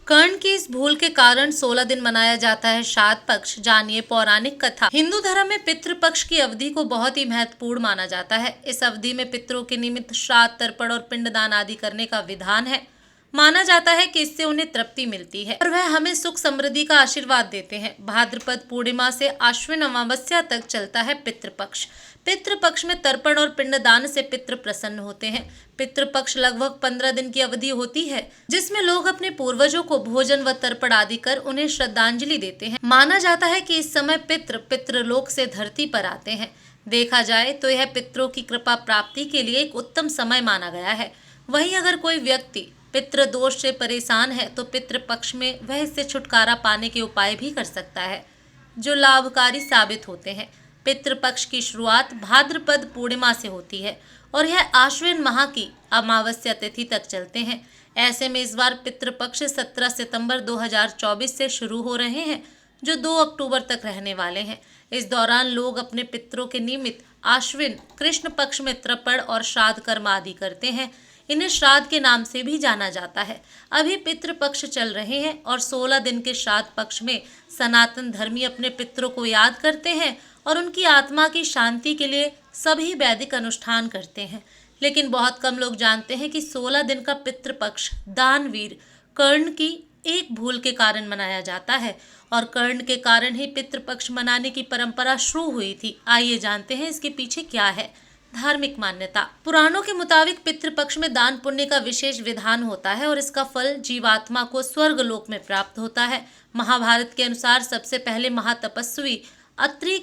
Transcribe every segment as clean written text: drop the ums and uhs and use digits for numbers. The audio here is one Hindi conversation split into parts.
कर्ण की इस भूल के कारण 16 दिन मनाया जाता है श्राद्ध पक्ष। जानिए पौराणिक कथा। हिंदू धर्म में पितृपक्ष की अवधि को बहुत ही महत्वपूर्ण माना जाता है। इस अवधि में पितरों के निमित्त श्राद्ध, तर्पण और पिंडदान आदि करने का विधान है। माना जाता है कि इससे उन्हें तृप्ति मिलती है और वह हमें सुख समृद्धि का आशीर्वाद देते हैं। भाद्रपद पूर्णिमा से आश्विन अमावस्या तक चलता है पितृपक्ष। पितृपक्ष में तर्पण और पिंडदान से पितृ प्रसन्न होते हैं। पितृपक्ष लगभग 15 दिन की अवधि होती है, जिसमें लोग अपने पूर्वजों को भोजन व तर्पण आदि कर उन्हें श्रद्धांजलि देते हैं। माना जाता है कि इस समय पितृलोक से धरती पर आते हैं। देखा जाए तो यह पितरों की कृपा प्राप्ति के लिए एक उत्तम समय माना गया है। वहीं अगर कोई व्यक्ति पितृ दोष से परेशान है तो पितृपक्ष में वह इससे छुटकारा पाने के उपाय भी कर सकता है, जो लाभकारी साबित होते हैं। पितृपक्ष की शुरुआत भाद्रपद पूर्णिमा से होती है और यह आश्विन माह की अमावस्या तिथि तक चलते हैं। ऐसे में इस बार पितृपक्ष 17 सितंबर 2024 से शुरू हो रहे हैं, जो 2 अक्टूबर तक रहने वाले हैं। इस दौरान लोग अपने पितरों के निमित्त आश्विन कृष्ण पक्ष में तर्पण और श्राद्ध कर्म आदि करते हैं। इन्हें श्राद्ध के नाम से भी जाना जाता है। अभी पितृपक्ष चल रहे हैं और 16 दिन के श्राद्ध पक्ष में सनातन धर्मी अपने पितरों को याद करते हैं और उनकी आत्मा की शांति के लिए सभी वैदिक अनुष्ठान करते हैं। लेकिन बहुत कम लोग जानते हैं कि 16 दिन का पितृपक्ष दानवीर कर्ण की एक भूल के कारण मनाया जाता है और कर्ण के कारण ही पितृपक्ष मनाने की परंपरा शुरू हुई थी। आइए जानते हैं इसके पीछे क्या है। धार्मिक मान्यता। पुराणों के मुताबिक पितृपक्ष में दान पुण्य का विशेष विधान होता है और इसका फल जीवात्मा को स्वर्ग लोक में प्राप्त होता है। महाभारत के अनुसार सबसे पहले महातपस्वी अत्रि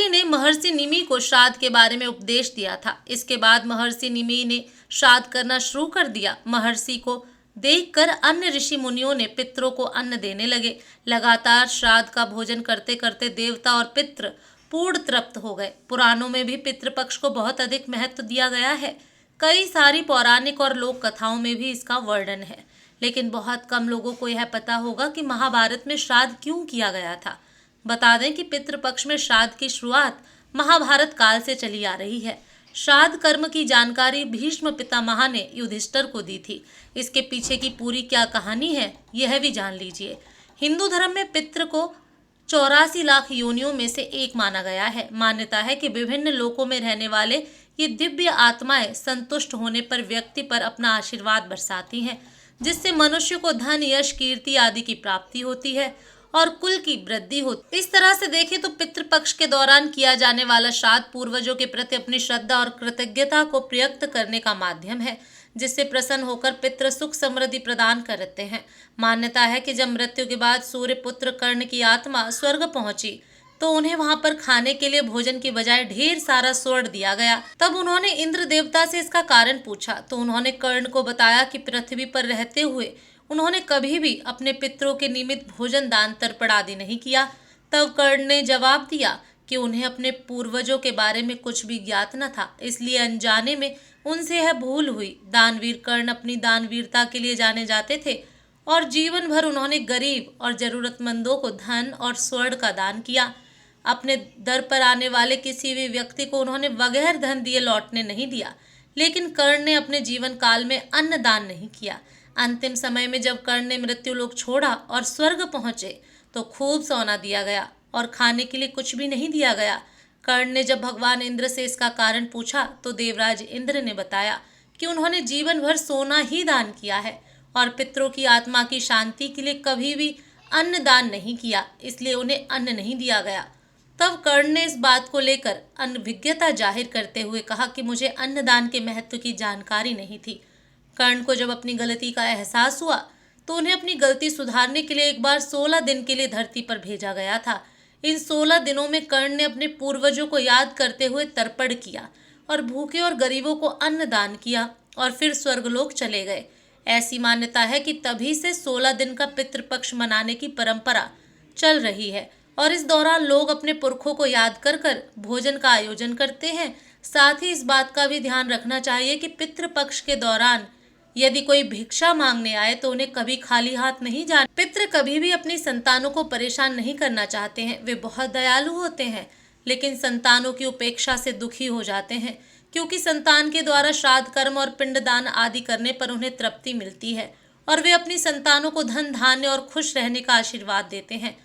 ने महर्षि निमि को श्राद्ध के बारे में उपदेश दिया था। इसके बाद महर्षि निमि ने श्राद्ध करना शुरू कर दिया। महर्षि को देखकर अन्य ऋषि मुनियों ने पितरों को अन्न देने लगे। लगातार श्राद्ध का भोजन करते करते देवता और पितृ पूर्ण तृप्त हो गए। पुराणों में भी पितृपक्ष को बहुत अधिक महत्व दिया गया है। कई सारी पौराणिक और लोक कथाओं में भी इसका वर्णन है। लेकिन बहुत कम लोगों को यह पता होगा कि महाभारत में श्राद्ध क्यों किया गया था। बता दें कि पितृपक्ष में श्राद्ध की शुरुआत महाभारत काल से चली आ रही है। श्राद्ध कर्म की जानकारी भीष्म पितामह ने युधिष्ठिर को दी थी। इसके पीछे की पूरी क्या कहानी है, यह भी जान लीजिए। हिंदू धर्म में पितृ को 84 लाख योनियों में से एक माना गया है। मान्यता है कि विभिन्न लोकों में रहने वाले ये दिव्य आत्माएं संतुष्ट होने पर व्यक्ति पर अपना आशीर्वाद बरसाती हैं, जिससे मनुष्य को धन, यश, कीर्ति आदि की प्राप्ति होती है और कुल की वृद्धि होती है। इस तरह से देखें तो पितृपक्ष के दौरान किया जाने वाला श्राद्ध पूर्वजों के प्रति अपनी श्रद्धा और कृतज्ञता को प्रकट करने का माध्यम है, जिससे प्रसन्न होकर पितृ सुख समृद्धि प्रदान करते हैं। मान्यता है कि जब मृत्यु के बाद सूर्य पुत्र कर्ण की आत्मा स्वर्ग पहुंची तो उन्हें वहां पर खाने के लिए भोजन की बजाय ढेर सारा स्वर्ण दिया गया। तब उन्होंने इंद्र देवता से इसका कारण पूछा तो उन्होंने कर्ण को बताया कि पृथ्वी पर रहते हुए उन्होंने कभी भी अपने पितरों के निमित्त भोजन, दान, तर्पण आदि नहीं किया। तब कर्ण ने जवाब दिया कि उन्हें अपने पूर्वजों के बारे में कुछ भी ज्ञात न था, इसलिए अनजाने में उनसे यह भूल हुई। दानवीर कर्ण अपनी दानवीरता के लिए जाने जाते थे और जीवन भर उन्होंने गरीब और जरूरतमंदों को धन और स्वर्ण का दान किया। अपने दर पर आने वाले किसी भी व्यक्ति को उन्होंने बगैर धन दिए लौटने नहीं दिया। लेकिन कर्ण ने अपने जीवन काल में अन्न दान नहीं किया। अंतिम समय में जब कर्ण ने मृत्यु लोक छोड़ा और स्वर्ग पहुंचे तो खूब सोना दिया गया और खाने के लिए कुछ भी नहीं दिया गया। कर्ण ने जब भगवान इंद्र से इसका कारण पूछा तो देवराज इंद्र ने बताया कि उन्होंने जीवन भर सोना ही दान किया है और पितरों की आत्मा की शांति के लिए कभी भी अन्न दान नहीं किया, इसलिए उन्हें अन्न नहीं दिया गया। तब कर्ण ने इस बात को लेकर अनभिज्ञता जाहिर करते हुए कहा कि मुझे अन्नदान के महत्व की जानकारी नहीं थी। कर्ण को जब अपनी गलती का एहसास हुआ तो उन्हें अपनी गलती सुधारने के लिए एक बार 16 दिन के लिए धरती पर भेजा गया था। इन 16 दिनों में कर्ण ने अपने पूर्वजों को याद करते हुए तर्पण किया और भूखे और गरीबों को अन्न दान किया और फिर स्वर्गलोक चले गए। ऐसी मान्यता है कि तभी से 16 दिन का पितृपक्ष मनाने की परंपरा चल रही है और इस दौरान लोग अपने पुरखों को याद कर कर भोजन का आयोजन करते हैं। साथ ही इस बात का भी ध्यान रखना चाहिए कि पितृपक्ष के दौरान यदि कोई भिक्षा मांगने आए तो उन्हें कभी खाली हाथ नहीं जाना। पितृ कभी भी अपनी संतानों को परेशान नहीं करना चाहते हैं। वे बहुत दयालु होते हैं, लेकिन संतानों की उपेक्षा से दुखी हो जाते हैं, क्योंकि संतान के द्वारा श्राद्ध कर्म और पिंडदान आदि करने पर उन्हें तृप्ति मिलती है और वे अपनी संतानों को धन धान्य और खुश रहने का आशीर्वाद देते हैं।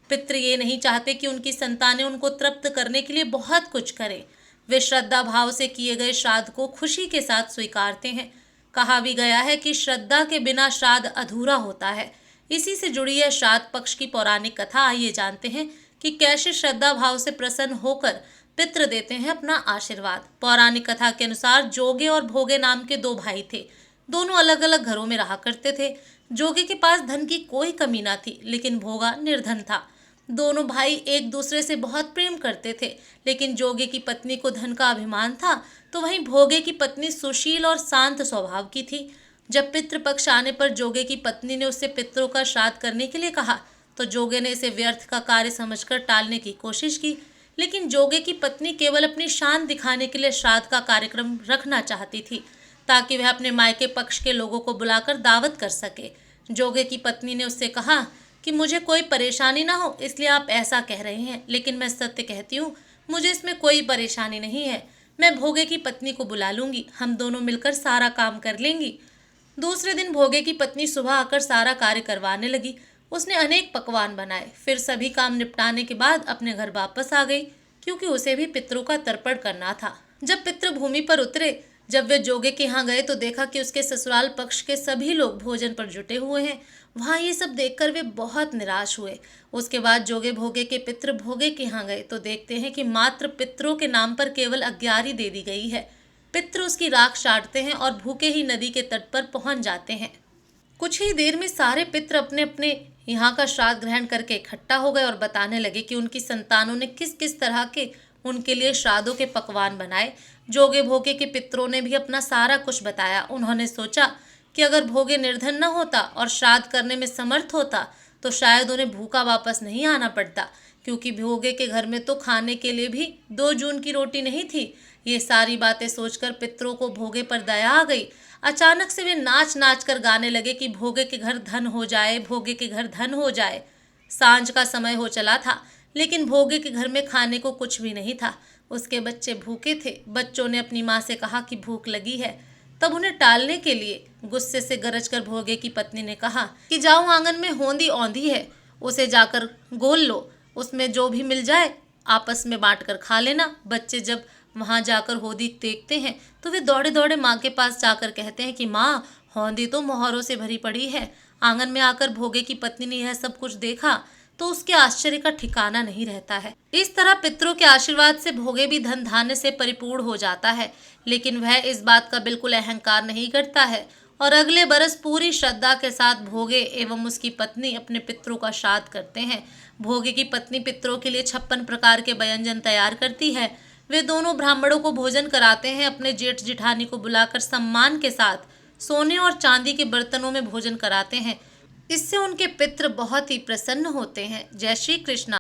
पितृ ये नहीं चाहते कि उनकी संतानें उनको तृप्त करने के लिए बहुत कुछ करें। वे श्रद्धा भाव से किए गए श्राद्ध को खुशी के साथ स्वीकारते हैं। कहा भी गया है कि श्रद्धा के बिना श्राद्ध अधूरा होता है। इसी से जुड़ी है श्राद्ध पक्ष की पौराणिक कथा। आइए जानते हैं कि कैसे श्रद्धा भाव से प्रसन्न होकर पितृ देते हैं अपना आशीर्वाद। पौराणिक कथा के अनुसार जोगे और भोगे नाम के दो भाई थे। दोनों अलग अलग घरों में रहा करते थे। जोगे के पास धन की कोई कमी ना थी, लेकिन भोगा निर्धन था। दोनों भाई एक दूसरे से बहुत प्रेम करते थे, लेकिन जोगे की पत्नी को धन का अभिमान था, तो वहीं भोगे की पत्नी सुशील और शांत स्वभाव की थी। जब पितृपक्ष आने पर जोगे की पत्नी ने उससे पितरों का श्राद्ध करने के लिए कहा, तो जोगे ने इसे व्यर्थ का कार्य समझकर टालने की कोशिश की। लेकिन जोगे की पत्नी केवल अपनी शान दिखाने के लिए श्राद्ध का कार्यक्रम रखना चाहती थी, ताकि वह अपने मायके पक्ष के लोगों को बुलाकर दावत कर सके। जोगे की पत्नी ने उससे कहा कि मुझे कोई परेशानी ना हो, इसलिए आप ऐसा कह रहे हैं, लेकिन मैं सत्य कहती हूँ, मुझे इसमें कोई परेशानी नहीं है। मैं भोगे की पत्नी को बुला लूंगी, हम दोनों मिलकर सारा काम कर लेंगी। दूसरे दिन भोगे की पत्नी सुबह आकर सारा कार्य करवाने लगी। उसने अनेक पकवान बनाए, फिर सभी काम निपटाने के बाद अपने घर वापस आ गई, क्योंकि उसे भी पितरों का तर्पण करना था। जब पितृ भूमि पर उतरे, जब वे जोगे के यहाँ गए, तो देखा कि उसके ससुराल पक्ष के सभी लोग भोजन पर जुटे हुए हैं। वहाँ ये सब देखकर वे बहुत निराश हुए। उसके बाद जोगे भोगे के पितृ भोगे के यहाँ गए, तो देखते हैं कि मात्र पितरों के नाम पर केवल अग्यारी दे दी गई है। पितृ उसकी राख चाटते हैं और भूखे ही नदी के तट पर पहुंच जाते हैं। कुछ ही देर में सारे पितृ अपने अपने यहाँ का श्राद्ध ग्रहण करके इकट्ठा हो गए और बताने लगे कि उनकी संतानों ने किस किस तरह के उनके लिए श्राद्धों के पकवान बनाए। जोगे भोगे के पितरों ने भी अपना सारा कुछ बताया। उन्होंने सोचा कि अगर भोगे निर्धन न होता और श्राद्ध करने में समर्थ होता, तो शायद उन्हें भूखा वापस नहीं आना पड़ता, क्योंकि भोगे के घर में तो खाने के लिए भी 2 जून की रोटी नहीं थी। ये सारी बातें सोचकर पितरों को भोगे पर दया आ गई। अचानक से वे नाच नाच कर गाने लगे कि भोगे के घर धन हो जाए, भोगे के घर धन हो जाए। सांझ का समय हो चला था, लेकिन भोगे के घर में खाने को कुछ भी नहीं था। उसके बच्चे भूखे थे। बच्चों ने अपनी माँ से कहा कि भूख लगी है। तब उन्हें टालने के लिए गुस्से से गरज कर भोगे की पत्नी ने कहा कि जाओ, आंगन में होंदी औंधी है, उसे जाकर गोल लो, उसमें जो भी मिल जाए आपस में बांट कर खा लेना। बच्चे जब वहां जाकर होदी देखते हैं, तो वे दौड़े दौड़े माँ के पास जाकर कहते हैं कि माँ, होंदी तो मोहरों से भरी पड़ी है। आंगन में आकर भोगे की पत्नी ने यह सब कुछ देखा तो उसके आश्चर्य का ठिकाना नहीं रहता है। इस तरह पितरों के आशीर्वाद से भोगे भी धन धान्य से परिपूर्ण हो जाता है, लेकिन वह इस बात का बिल्कुल अहंकार नहीं करता है और अगले बरस पूरी श्रद्धा के साथ भोगे एवं उसकी पत्नी अपने पितरों का श्राद्ध करते हैं। भोगे की पत्नी पितरों के लिए 56 प्रकार के व्यंजन तैयार करती है। वे दोनों ब्राह्मणों को भोजन कराते हैं। अपने जेठ जिठानी को बुलाकर सम्मान के साथ सोने और चांदी के बर्तनों में भोजन कराते हैं। इससे उनके पितृ बहुत ही प्रसन्न होते हैं। जय श्री कृष्ण।